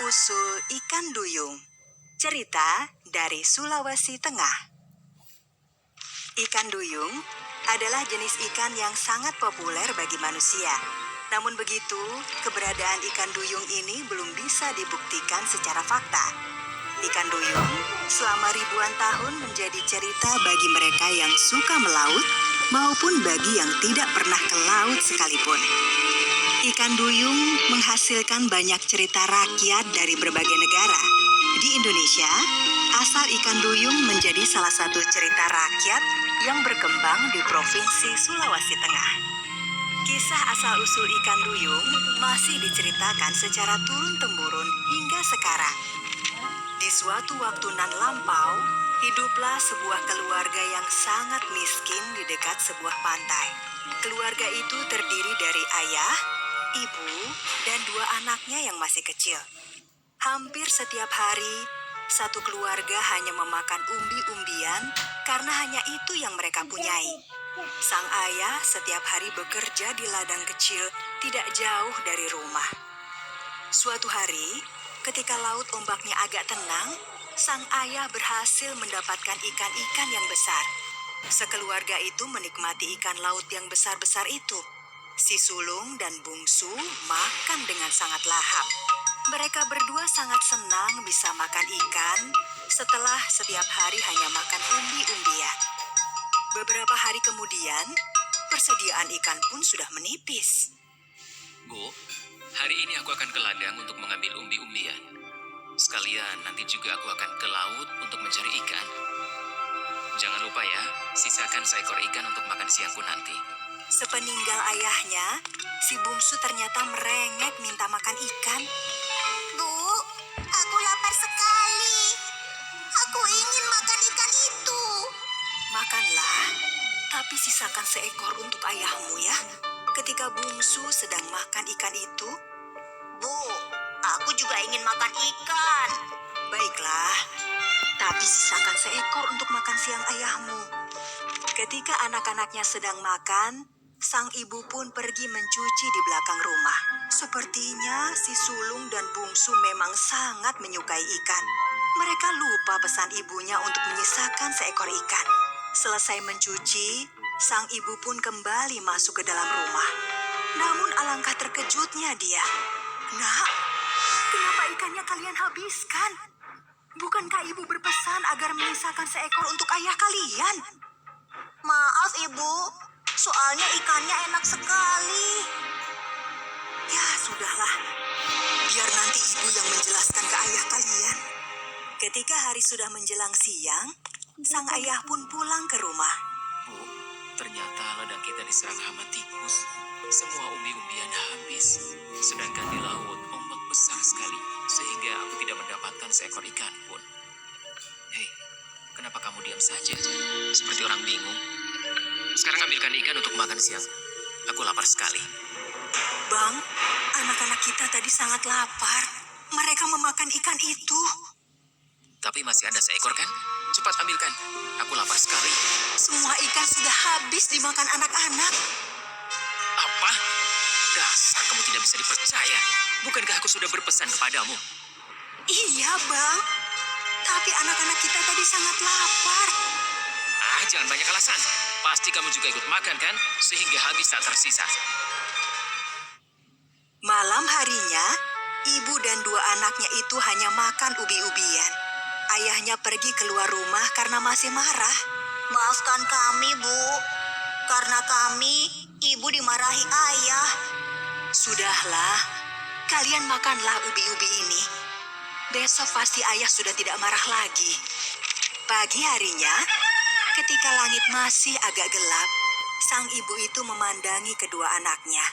Asal-usul ikan duyung. Cerita dari Sulawesi Tengah. Ikan duyung adalah jenis ikan yang sangat populer bagi manusia. Namun begitu, keberadaan ikan duyung ini belum bisa dibuktikan secara fakta. Ikan duyung selama ribuan tahun menjadi cerita bagi mereka yang suka melaut maupun bagi yang tidak pernah ke laut sekalipun. Ikan duyung menghasilkan banyak cerita rakyat dari berbagai negara. Di Indonesia, asal ikan duyung menjadi salah satu cerita rakyat yang berkembang di Provinsi Sulawesi Tengah. Kisah asal-usul ikan duyung masih diceritakan secara turun-temurun hingga sekarang. Di suatu waktu nan lampau, hiduplah sebuah keluarga yang sangat miskin di dekat sebuah pantai. Keluarga itu terdiri dari ayah, ibu, dan 2 anaknya yang masih kecil. Hampir setiap hari, satu keluarga hanya memakan umbi-umbian karena hanya itu yang mereka punyai. Sang ayah setiap hari bekerja di ladang kecil tidak jauh dari rumah. Suatu hari, ketika laut ombaknya agak tenang, sang ayah berhasil mendapatkan ikan-ikan yang besar. Sekeluarga itu menikmati ikan laut yang besar-besar itu. Si sulung dan bungsu makan dengan sangat lahap. Mereka berdua sangat senang bisa makan ikan setelah setiap hari hanya makan umbi-umbian. Beberapa hari kemudian, persediaan ikan pun sudah menipis. Bu, hari ini aku akan ke ladang untuk mengambil umbi-umbian. Sekalian nanti juga aku akan ke laut untuk mencari ikan. Jangan lupa ya, sisakan seekor ikan untuk makan siangku nanti. Sepeninggal ayahnya, si bungsu ternyata merengek minta makan ikan. Bu, aku lapar sekali. Aku ingin makan ikan itu. Makanlah, tapi sisakan seekor untuk ayahmu ya. Ketika bungsu sedang makan ikan itu, Bu, aku juga ingin makan ikan. baiklah, tapi sisakan seekor untuk makan siang ayahmu. Ketika anak-anaknya sedang makan, sang ibu pun pergi mencuci di belakang rumah. Sepertinya si sulung dan bungsu memang sangat menyukai ikan. Mereka lupa pesan ibunya untuk menyisakan seekor ikan. Selesai mencuci, sang ibu pun kembali masuk ke dalam rumah. Namun alangkah terkejutnya dia. Nak, kenapa ikannya kalian habiskan? Bukankah ibu berpesan agar menyisakan seekor untuk ayah kalian? Maaf, Ibu. Soalnya ikannya enak sekali. Ya, sudahlah. Biar nanti ibu yang menjelaskan ke ayah kalian. Ketika hari sudah menjelang siang, sang ayah pun pulang ke rumah. Bu, ternyata ladang kita diserang hama tikus. Semua umbi-umbian habis. Sedangkan di laut ombak besar sekali, sehingga aku tidak mendapatkan seekor ikan pun. Hei, kenapa kamu diam saja? Seperti orang bingung. Sekarang ambilkan ikan untuk makan siang. Aku lapar sekali. Bang, anak-anak kita tadi sangat lapar. Mereka memakan ikan itu. Tapi masih ada seekor kan? Cepat ambilkan. Aku lapar sekali. Semua ikan sudah habis dimakan anak-anak. Apa? Dasar kamu tidak bisa dipercaya. Bukankah aku sudah berpesan kepadamu? Iya, Bang. Tapi anak-anak kita tadi sangat lapar. Jangan banyak alasan. Pasti kamu juga ikut makan kan? Sehingga habis tak tersisa. Malam harinya, ibu dan 2 anaknya itu hanya makan ubi-ubian. Ayahnya pergi keluar rumah karena masih marah. Maafkan kami, Bu. Karena kami, Ibu dimarahi ayah. Sudahlah, kalian makanlah ubi-ubi ini. Besok pasti ayah sudah tidak marah lagi. Pagi harinya, ketika langit masih agak gelap, sang ibu itu memandangi kedua anaknya.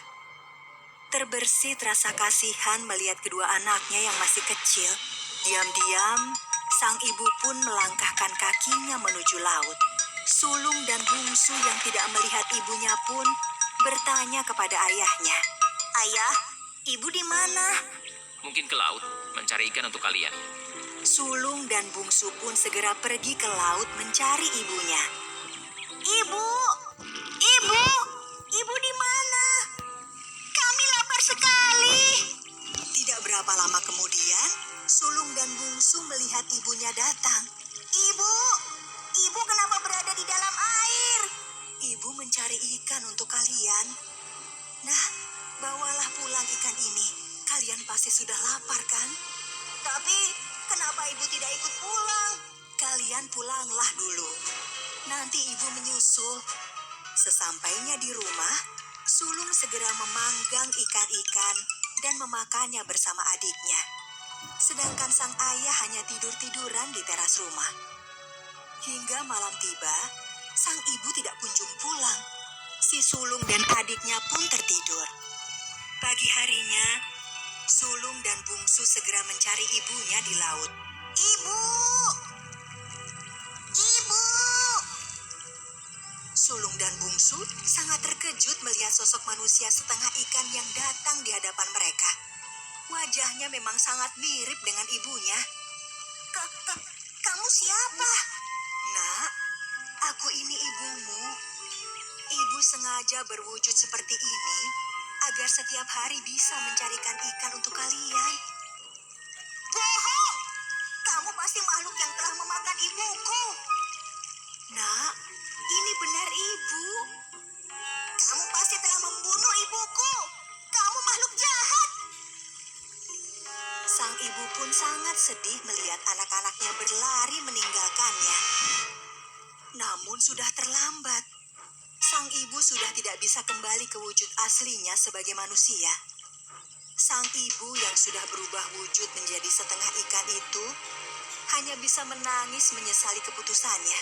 Terbersit rasa kasihan melihat kedua anaknya yang masih kecil. Diam-diam, sang ibu pun melangkahkan kakinya menuju laut. Sulung dan bungsu yang tidak melihat ibunya pun bertanya kepada ayahnya. Ayah, Ibu di mana? Mungkin ke laut mencari ikan untuk kalian. Sulung dan bungsu pun segera pergi ke laut mencari ibunya. Ibu! Ibu! Ibu di mana? Kami lapar sekali. Tidak berapa lama kemudian, Sulung dan Bungsu melihat ibunya datang. Ibu, ibu kenapa berada di dalam air? Ibu mencari ikan untuk kalian. Nah, bawalah pulang ikan ini. Kalian pasti sudah lapar kan? Tapi kenapa ibu tidak ikut pulang? Kalian pulanglah dulu. Nanti ibu menyusul. Sesampainya di rumah, Sulung segera memanggang ikan-ikan dan memakannya bersama adiknya. Sedangkan sang ayah hanya tidur-tiduran di teras rumah. Hingga malam tiba, sang ibu tidak kunjung pulang. Si Sulung dan adiknya pun tertidur. Pagi harinya, Sulung dan Bungsu segera mencari ibunya di laut. Ibu! Ibu! Sulung dan Bungsu sangat terkejut melihat sosok manusia setengah ikan yang datang di hadapan mereka. Wajahnya memang sangat mirip dengan ibunya. Kamu siapa? Nak, aku ini ibumu. Ibu sengaja berwujud seperti ini agar setiap hari bisa mencarikan ikan untuk kalian. Bohong! Kamu pasti makhluk yang telah memakan ibuku. Nak, ini benar ibu. Kamu pasti telah membunuh ibuku. Kamu makhluk jahat. Sang ibu pun sangat sedih melihat anak-anaknya berlari meninggalkannya. Namun sudah terlambat. Sang ibu sudah tidak bisa kembali ke wujud aslinya sebagai manusia. Sang ibu yang sudah berubah wujud menjadi setengah ikan itu hanya bisa menangis menyesali keputusannya.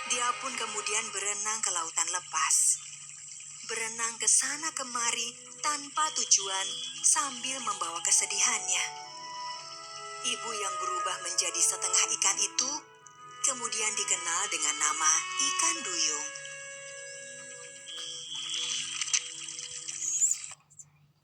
Dia pun kemudian berenang ke lautan lepas. Berenang ke sana kemari tanpa tujuan sambil membawa kesedihannya. Ibu yang berubah menjadi setengah ikan itu kemudian dikenal dengan nama ikan duyung.